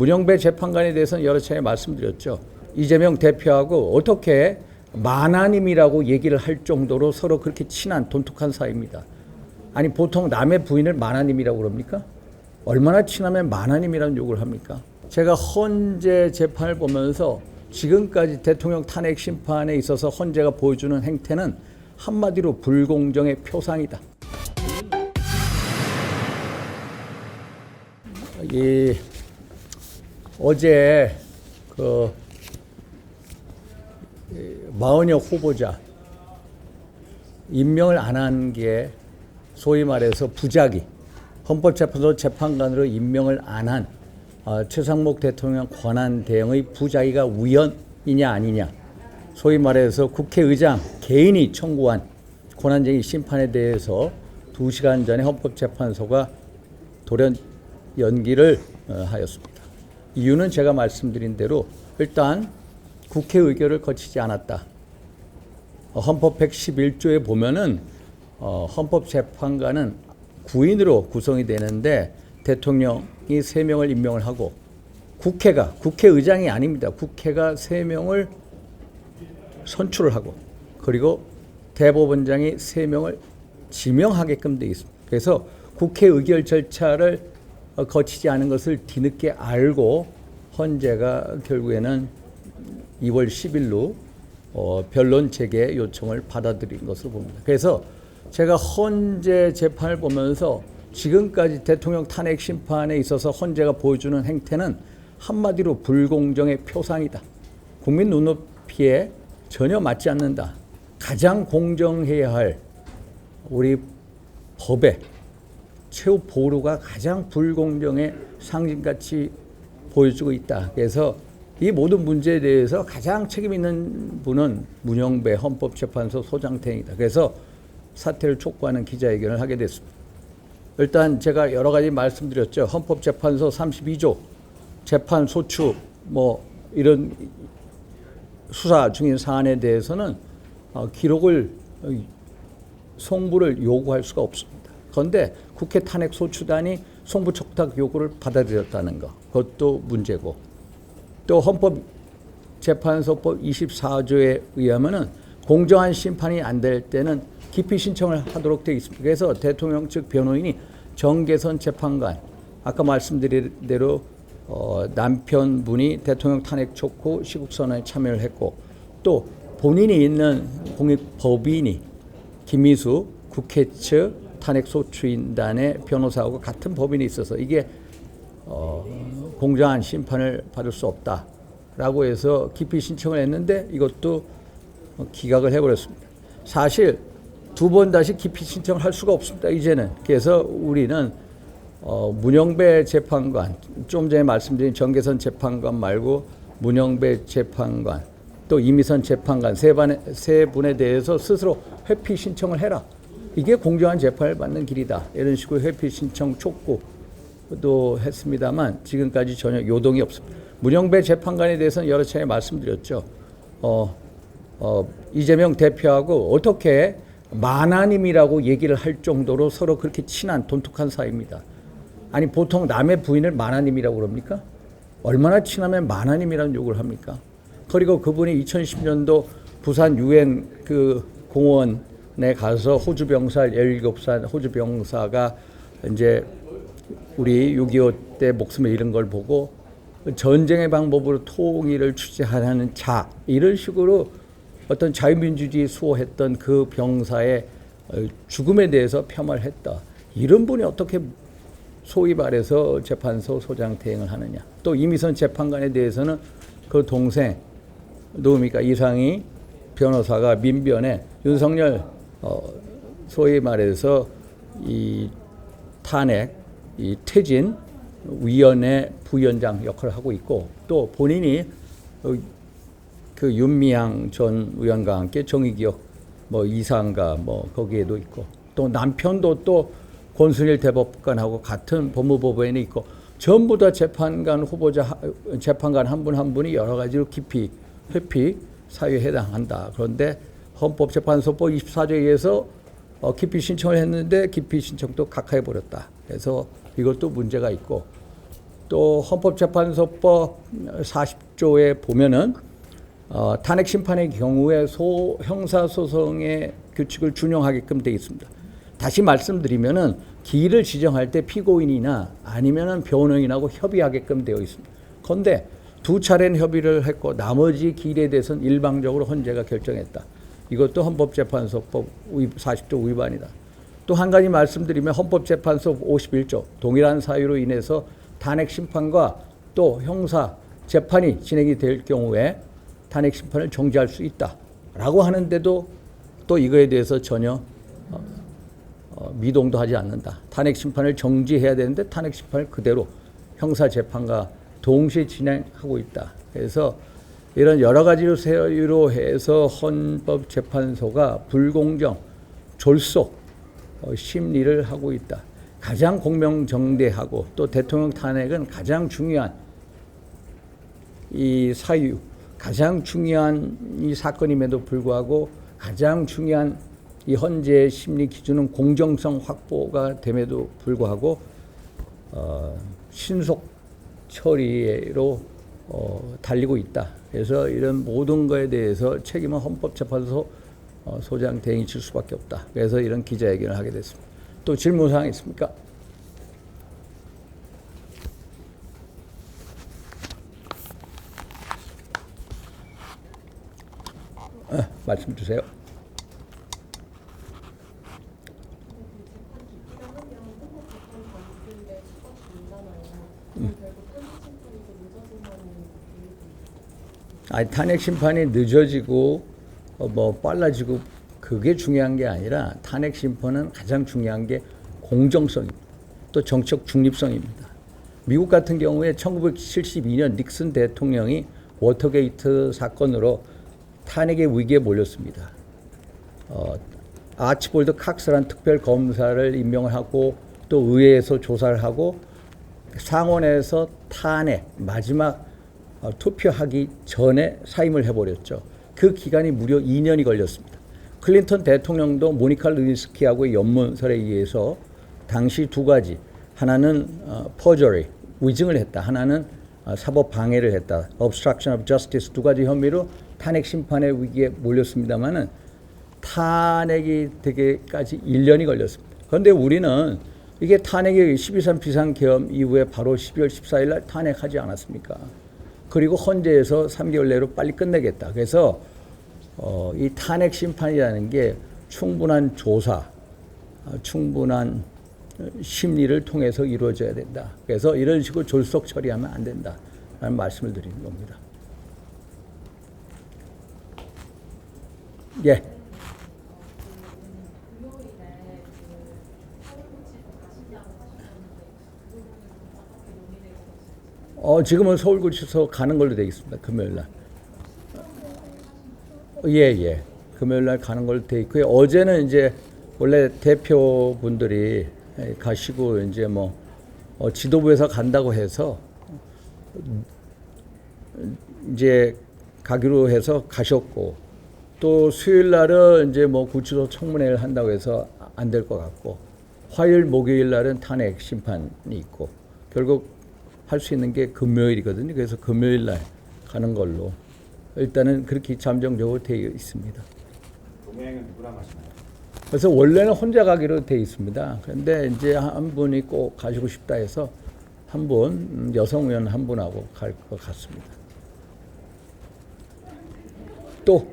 문영배 재판관에 대해서는 여러 차례 말씀드렸죠. 이재명 대표하고 어떻게 만화님이라고 얘기를 할 정도로 서로 그렇게 친한 돈독한 사이입니다. 아니 보통 남의 부인을 만화님이라고 그럽니까? 얼마나 친하면 만화님이라는 욕을 합니까? 제가 헌재 재판을 보면서 지금까지 대통령 탄핵 심판에 있어서 헌재가 보여주는 행태는 한마디로 불공정의 표상이다. 어제 마은혁 후보자 임명을 안 한 게 소위 말해서 부작위, 헌법재판소 재판관으로 임명을 안 한 최상목 대통령 권한 대행의 부작위가 우연이냐 아니냐, 소위 말해서 국회의장 개인이 청구한 권한쟁의 심판에 대해서 2시간 전에 헌법재판소가 돌연 연기를 하였습니다. 이유는 제가 말씀드린 대로 일단 국회 의결을 거치지 않았다. 헌법 111조에 보면은 헌법재판관은 9인으로 구성이 되는데 대통령이 3명을 임명을 하고 국회의장이 아닙니다. 국회가 3명을 선출을 하고 그리고 대법원장이 3명을 지명하게끔 되어 있습니다. 그래서 국회 의결 절차를 거치지 않은 것을 뒤늦게 알고 헌재가 결국에는 2월 10일로 변론 재개 요청을 받아들인 것으로 봅니다. 그래서 제가 헌재 재판을 보면서 지금까지 대통령 탄핵 심판에 있어서 헌재가 보여주는 행태는 한마디로 불공정의 표상이다. 국민 눈높이에 전혀 맞지 않는다. 가장 공정해야 할 우리 법의 최후 보루가 가장 불공정의 상징같이 보여주고 있다. 그래서 이 모든 문제에 대해서 가장 책임 있는 분은 문영배 헌법재판소 소장태행이다. 그래서 사퇴를 촉구하는 기자회견을 하게 됐습니다. 일단 제가 여러 가지 말씀드렸죠. 헌법재판소 32조 재판 소추 이런 수사 중인 사안에 대해서는 기록을 송부를 요구할 수가 없습니다. 그런데 국회 탄핵 소추단이 송부 촉탁 요구를 받아들였다는 것, 그것도 문제고, 또 헌법재판소법 24조에 의하면은 공정한 심판이 안 될 때는 기피 신청을 하도록 되어 있습니다. 그래서 대통령 측 변호인이 정계선 재판관, 아까 말씀드린 대로 남편분이 대통령 탄핵 촉구 시국선언에 참여를 했고, 또 본인이 있는 공익법인이 김미수 국회 측 탄핵소추인단의 변호사하고 같은 법인이 있어서 이게 공정한 심판을 받을 수 없다라고 해서 기피 신청을 했는데 이것도 기각을 해버렸습니다. 사실 2번 다시 기피 신청을 할 수가 없습니다. 이제는. 그래서 우리는 문영배 재판관, 좀 전에 말씀드린 정계선 재판관 말고 문영배 재판관, 또 이미선 재판관 세 분에 대해서 스스로 회피 신청을 해라. 이게 공정한 재판을 받는 길이다. 이런 식으로 회피 신청 촉구도 했습니다만 지금까지 전혀 요동이 없습니다. 문영배 재판관에 대해서는 여러 차례 말씀드렸죠. 이재명 대표하고 어떻게 만화님이라고 얘기를 할 정도로 서로 그렇게 친한 돈독한 사이입니다. 아니 보통 남의 부인을 만화님이라고 그럽니까? 얼마나 친하면 만화님이라는 욕을 합니까? 그리고 그분이 2010년도 부산 유엔 공원에 가서 호주 병사 17살 호주 병사가 이제 우리 6.25 때 목숨을 잃은 걸 보고 전쟁의 방법으로 통일을 취재하는 이런 식으로 어떤 자유민주주의 수호했던 그 병사의 죽음에 대해서 폄하를 했다. 이런 분이 어떻게 소위 말해서 재판소 소장태행을 하느냐. 또 이미선 재판관에 대해서는 그 동생 누굽니까 이상희 변호사가 민변에 윤석열 소위 말해서 이 탄핵 이 퇴진 위원회 부위원장 역할을 하고 있고, 또 본인이 그 윤미향 전 의원과 함께 정의기억 이사인가 거기에도 있고, 또 남편도 또 권순일 대법관하고 같은 법무법원에 있고, 전부 다 재판관 후보자 재판관 한 분 한 분이 여러 가지로 기피 회피 사유에 해당한다. 그런데 헌법재판소법 24조에 의해서 기피 신청을 했는데 기피 신청도 각하해버렸다. 그래서 이것도 문제가 있고, 또 헌법재판소법 40조에 보면은 탄핵 심판의 경우에 형사소송의 규칙을 준용하게끔 되어 있습니다. 다시 말씀드리면은 기일을 지정할 때 피고인이나 아니면은 변호인하고 협의하게끔 되어 있습니다. 그런데 두 차례는 협의를 했고 나머지 기일에 대해서는 일방적으로 헌재가 결정했다. 이것도 헌법재판소법 40조 위반이다. 또 한 가지 말씀드리면 헌법재판소 51조 동일한 사유로 인해서 탄핵 심판과 또 형사 재판이 진행이 될 경우에 탄핵 심판을 정지할 수 있다라고 하는데도 또 이거에 대해서 전혀 미동도 하지 않는다. 탄핵 심판을 정지해야 되는데 탄핵 심판을 그대로 형사 재판과 동시에 진행하고 있다. 그래서 이런 여러 가지로 세유로 해서 헌법재판소가 불공정, 졸속 심리를 하고 있다. 가장 공명정대하고 또 대통령 탄핵은 가장 중요한 이 사유, 가장 중요한 이 사건임에도 불구하고 가장 중요한 이 헌재의 심리 기준은 공정성 확보가 됨에도 불구하고 신속 처리로 달리고 있다. 그래서 이런 모든 것에 대해서 책임은 헌법재판소 소장 대행이 질 수밖에 없다. 그래서 이런 기자회견을 하게 됐습니다. 또 질문사항 있습니까? 말씀 주세요. 탄핵 심판이 늦어지고 뭐 빨라지고 그게 중요한 게 아니라 탄핵 심판은 가장 중요한 게 공정성입니다. 또 정책 중립성입니다. 미국 같은 경우에 1972년 닉슨 대통령이 워터게이트 사건으로 탄핵의 위기에 몰렸습니다. 아치볼드 칵스라는 특별 검사를 임명을 하고 또 의회에서 조사를 하고 상원에서 탄핵 마지막 투표하기 전에 사임을 해버렸죠. 그 기간이 무려 2년이 걸렸습니다. 클린턴 대통령도 모니카 루이스키하고의 연문설에 의해서 당시 두 가지, 하나는 퍼저리, 위증을 했다. 하나는 사법 방해를 했다. obstruction of justice 두 가지 혐의로 탄핵 심판의 위기에 몰렸습니다만은 탄핵이 되기까지 1년이 걸렸습니다. 그런데 우리는 이게 탄핵이 12.3 비상계엄 이후에 바로 12월 14일 날 탄핵하지 않았습니까? 그리고 헌재에서 3개월 내로 빨리 끝내겠다. 그래서 이 탄핵 심판이라는 게 충분한 조사, 충분한 심리를 통해서 이루어져야 된다. 그래서 이런 식으로 졸속 처리하면 안 된다라는 말씀을 드리는 겁니다. 예. 지금은 서울구치소 가는 걸로 되어 있습니다. 금요일 날. 예. 금요일 날 가는 걸로 되어 있고요. 어제는 이제 원래 대표분들이 가시고 이제 뭐 지도부에서 간다고 해서 이제 가기로 해서 가셨고 또 수요일 날은 이제 뭐 구치소 청문회를 한다고 해서 안 될 것 같고 화요일 목요일 날은 탄핵 심판이 있고 결국 할 수 있는 게 금요일이거든요. 그래서 금요일 날 가는 걸로 일단은 그렇게 잠정적으로 되어 있습니다. 동행은 누구랑 가시나요? 그래서 원래는 혼자 가기로 되어 있습니다. 그런데 이제 한 분이 꼭 가시고 싶다 해서 한 분, 여성 의원 한 분하고 갈 것 같습니다. 또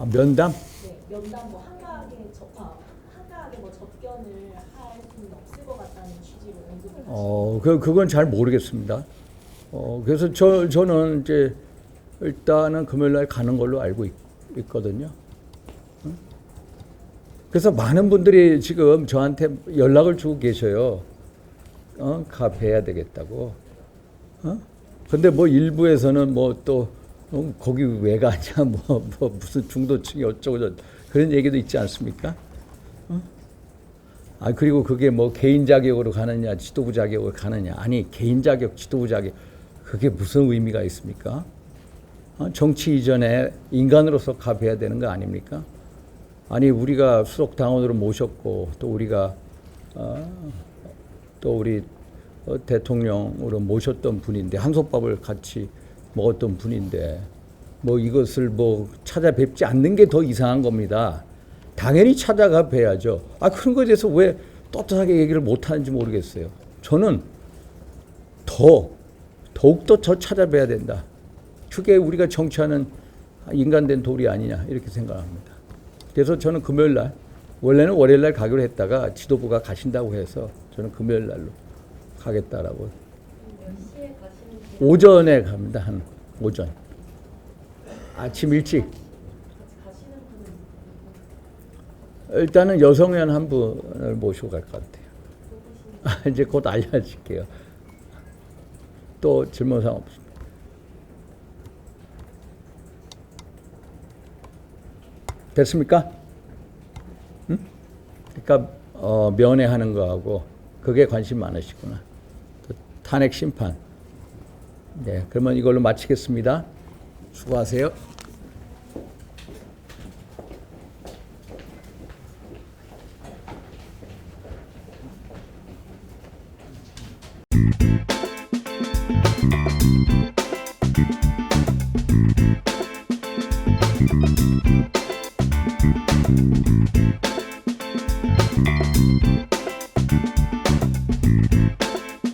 면담? 네, 면담 뭐 한가하게 뭐 접견을 할 수는 없을 것 같다는 취지로 언급을 그건 잘 모르겠습니다. 그래서 저는 이제 일단은 금요일 날 가는 걸로 알고 있거든요. 그래서 많은 분들이 지금 저한테 연락을 주고 계셔요. 가 뵈야 되겠다고. 근데 뭐 일부에서는 뭐 또 거기 왜 가냐, 뭐 무슨 중도층이 어쩌고 그런 얘기도 있지 않습니까? 그리고 그게 뭐 개인 자격으로 가느냐, 지도부 자격으로 가느냐. 아니, 개인 자격, 지도부 자격, 그게 무슨 의미가 있습니까? 정치 이전에 인간으로서 가봐야 되는 거 아닙니까? 아니 우리가 수석 당원으로 모셨고 또 우리가 또 우리 대통령으로 모셨던 분인데 한솥밥을 같이 먹었던 분인데 뭐 이것을 뭐 찾아뵙지 않는 게 더 이상한 겁니다. 당연히 찾아가 뵈야죠. 그런 거에 대해서 왜 떳떳하게 얘기를 못 하는지 모르겠어요. 저는 더욱더 저 찾아뵈야 된다. 그게 우리가 정치하는 인간된 도리 아니냐 이렇게 생각합니다. 그래서 저는 금요일 날 원래는 월요일 날 가기로 했다가 지도부가 가신다고 해서 저는 금요일 날로 가겠다라고. 몇 시에 가시는지 오전에 갑니다. 한 오전. 아침 일찍. 같이 가시는 분은 일단은 여성의원 한 분을 모시고 갈 것 같아요. 누구신지 이제 곧 알려줄게요. 또 질문사항 없습니다. 됐습니까? 응? 그러니까 면회하는 거하고 그게 관심 많으시구나. 탄핵 심판. 네, 그러면 이걸로 마치겠습니다. 수고하세요.